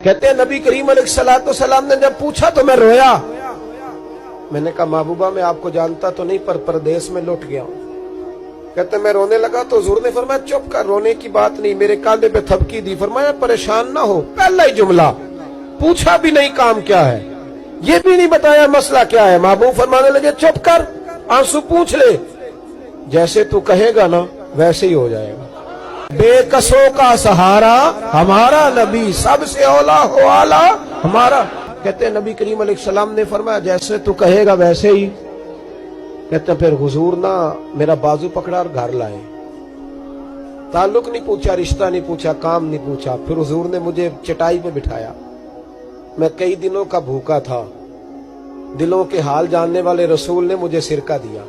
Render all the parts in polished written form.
कहते हैं नबी करीम अलैहिस्सलाम ने जब पूछा तो मैं रोया। मैंने कहा महबूबा मैं आपको जानता तो नहीं पर परदेश में लौट गया हूं। कहते मैं रोने लगा तो हुजूर ने फरमाया चुप कर, रोने की बात नहीं। मेरे कांधे पे थपकी दी, फरमाया परेशान ना हो। पहला ही जुमला, पूछा भी नहीं काम क्या है, ये भी नहीं बताया मसला क्या है। महबूब फरमाने लगे चुप कर, आंसू पूछ ले, जैसे तू कहेगा ना वैसे ही हो जाएगा। बेकसों का सहारा हमारा नबी, सबसे औला हो आला हमारा। कहते हैं नबी करीम अलैहिस्सलाम ने फरमाया जैसे तू कहेगा वैसे ही। कहते फिर हुजूर ना मेरा बाजू पकड़ा और घर लाए। ताल्लुक नहीं पूछा, रिश्ता नहीं पूछा, काम नहीं पूछा। फिर हुजूर ने मुझे चटाई पे बिठाया। मैं कई दिनों का भूखा था। दिलों के हाल जानने वाले रसूल ने मुझे सिरका दिया,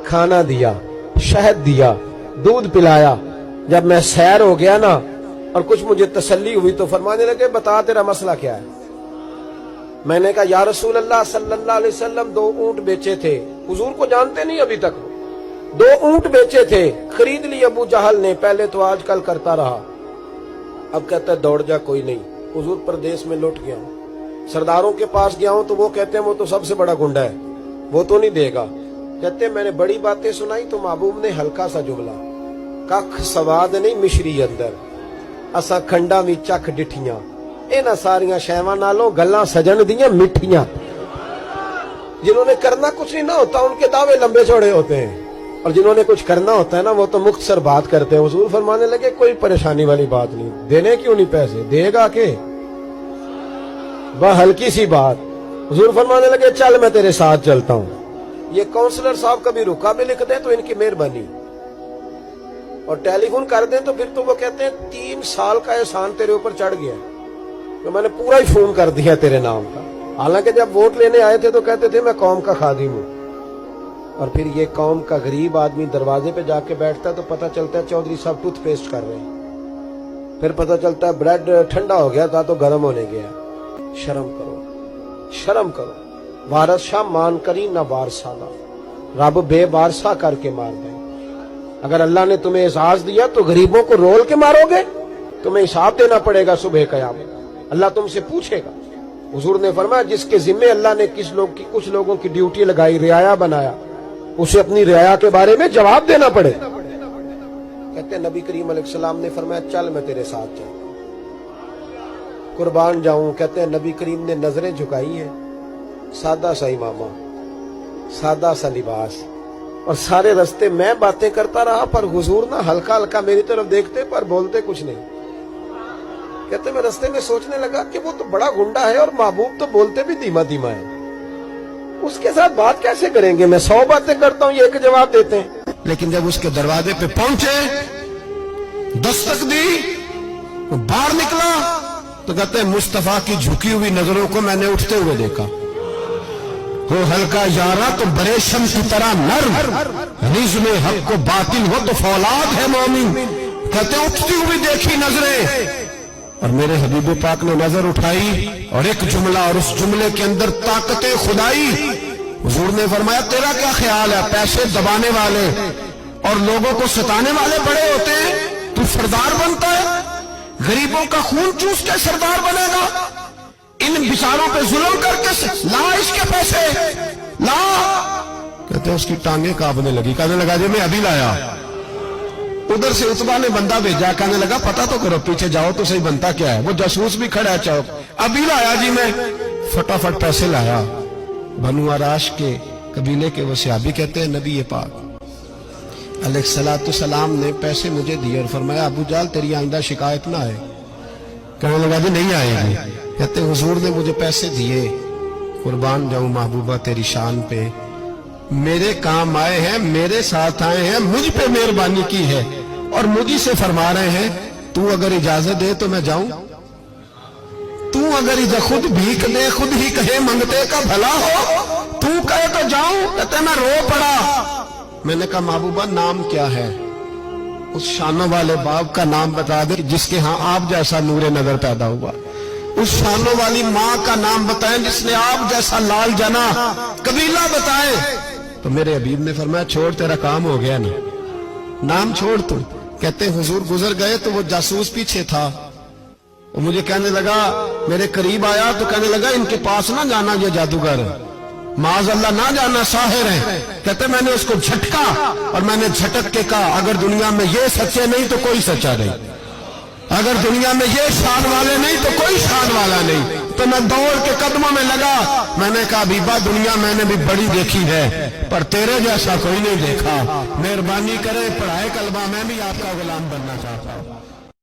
खाना दिया, शहद दिया, दूध पिलाया। जब मैं सैर हो गया ना और कुछ मुझे तसल्ली हुई तो फरमाने लगे बता तेरा मसला क्या है। मैंने कहा या रसूल अल्लाह सल्लल्लाहु अलैहि वसल्लम 2 ऊंट बेचे थे। हुजूर को जानते नहीं अभी तक। 2 ऊंट बेचे थे, खरीद ली अबू जहल ने। पहले तो आजकल करता रहा, अब कहता है दौड़ जा, कोई नहीं। हुजूर प्रदेश में लौट गया हूं, सरदारों के पास गया हूं तो वो कहते हैं वो तो सबसे बड़ा गुंडा है, वो तो नहीं देगा। कहते हैं मैंने बड़ी बातें सुनाई तो महबूब ने हल्का सा जुमला, कख सवाद नहीं मिश्री अंदर, असा खंडा भी चख डिठियां, इन्हां सारियां शैवां नालों गल्लां सजन दियां मिठियां। जिन्होंने करना कुछ नहीं ना होता उनके दावे लंबे चौड़े होते हैं, और जिन्होंने कुछ करना होता है ना वो तो मुख्तसर बात करते हैं। हुजूर फरमाने लगे कोई परेशानी वाली बात नहीं, देने क्यों नहीं पैसे, देगा के वह हल्की सी बात। हुजूर फरमाने लगे चल मैं तेरे साथ चलता हूं। ये काउंसलर साहब कभी रुका भी लिख दें तो इनकी मेहरबानी, और टेलीफोन कर दें तो फिर तो वो कहते हैं 3 साल का एहसान तेरे ऊपर चढ़ गया, तो मैंने पूरा ही फोन कर दिया तेरे नाम का। हालांकि जब वोट लेने आए थे तो कहते थे मैं कौम का खादिम हूं, और फिर ये कौम का गरीब आदमी दरवाजे पे जाके बैठता है तो पता चलता है चौधरी साहब टूथपेस्ट कर रहे हैं, फिर पता चलता है ब्रेड ठंडा हो गया था तो गर्म होने गया। शर्म करो, शर्म करो। वारस शाह मान करी ना वारसाना, रब बेवारसा करके मार दे। अगर अल्लाह ने तुम्हें एजाज दिया तो गरीबों को रोल के मारोगे, तुम्हें हिसाब देना पड़ेगा सुबह कयामत, अल्लाह तुमसे पूछेगा। हुजूर ने फरमाया जिसके जिम्मे अल्लाह ने कुछ लोगों की ड्यूटी लगाई, रियाया बनाया, उसे अपनी रियाया के बारे में जवाब देना पड़े। कहते हैं नबी करीम अलैहिस्सलाम ने फरमाया चल मैं तेरे साथ चल, कुर्बान जाऊं। कहते हैं नबी करीम ने नजरें झुकाई हैं, सादा सा इमामा, सादा सा लिबास, और सारे रास्ते मैं बातें करता रहा पर हुजूर ना हल्का हल्का मेरी तरफ देखते पर बोलते कुछ नहीं। कहते मैं रास्ते में सोचने लगा कि वो तो बड़ा गुंडा है और महबूब तो बोलते भी धीमा धीमा है, उसके साथ बात कैसे करेंगे। मैं 100 बातें करता हूं, ये एक जवाब देते हैं। लेकिन जब उसके दरवाजे पे पहुंचे, दस्तक दी, वो बाहर निकला तो कहते हैं मुस्तफा की झुकी हुई नजरों को मैंने उठते हुए देखा। हो हल्का यारा तो बरेशम की तरह नर्म, रिज़्म हक को बातिल हो तो फौलाद है मोमिन। कहते उठती हुई देखी नजरें, और मेरे हबीब पाक ने नजर उठाई और एक जुमला, और उस जुमले के अंदर ताकते खुदाई। हुजूर ने फरमाया तेरा क्या ख्याल है, पैसे दबाने वाले और लोगों को सताने वाले बड़े होते हैं, तू सरदार बनता है, गरीबों का खून चूस के सरदार बनेगा, इन बिचारों पे जुल्म करके ला इसके पैसे ला। कहते उसकी टांगे कांपने लगी, कहने लगा जी मैं अभी लाया। उधर से उतबा ने बंदा भेजा, कहने लगा पता तो करो, पीछे जाओ तो सही बनता क्या है। वो जासूस भी खड़ा है चौक, अभी लाया जी मैं। फटाफट पैसे लाया। बनु आराश के कबीले के वो सहाबी कहते हैं नबी पाक अलैहिस्सलाम ने पैसे मुझे दिए और फरमाया अबू जाल तेरी आइंदा शिकायत ना आए। कहने लगा जी नहीं आएगी। कहते हुजूर ने मुझे पैसे दिए, कुर्बान जाऊं महबूबा तेरी शान पे, मेरे काम आए हैं, मेरे साथ आए हैं, मुझ पे मेहरबानी की है, और मुझी से फरमा रहे हैं तू अगर इजाजत दे तो मैं जाऊं, तू अगर खुद भीख दे, खुद ही कहे मंगते का भला हो, तू कहे तो जाऊं। कहते मैं रो पड़ा। मैंने कहा महबूबा नाम क्या है। उस शानों वाले बाप का नाम बता दे जिसके यहाँ आप जैसा नूरे नजर पैदा हुआ। उस शानों वाली माँ का नाम बताएं जिसने आप जैसा लाल जना। कबीला बताएं। तो मेरे हबीब ने फरमाया छोड़ तेरा काम हो गया ना, नाम छोड़ तू। कहते हुजूर गुजर गए तो वो जासूस पीछे था, وہ مجھے کہنے لگا، میرے قریب آیا تو کہنے لگا ان کے پاس نہ جانا، یہ جادوگر معاذ اللہ نہ جانا، ساحر ہیں۔ کہتے میں نے اس کو جھٹکا اور میں نے جھٹک کے کہا اگر دنیا میں یہ سچے نہیں تو کوئی سچا نہیں، اگر دنیا میں یہ شان والے نہیں تو کوئی شان والا نہیں۔ تو میں دوڑ کے قدموں میں لگا، میں نے کہا بیبا دنیا میں نے بھی بڑی دیکھی ہے پر تیرے جیسا کوئی نہیں دیکھا، مہربانی کرے پڑھائے کلمہ، میں بھی آپ کا غلام بننا چاہتا ہوں۔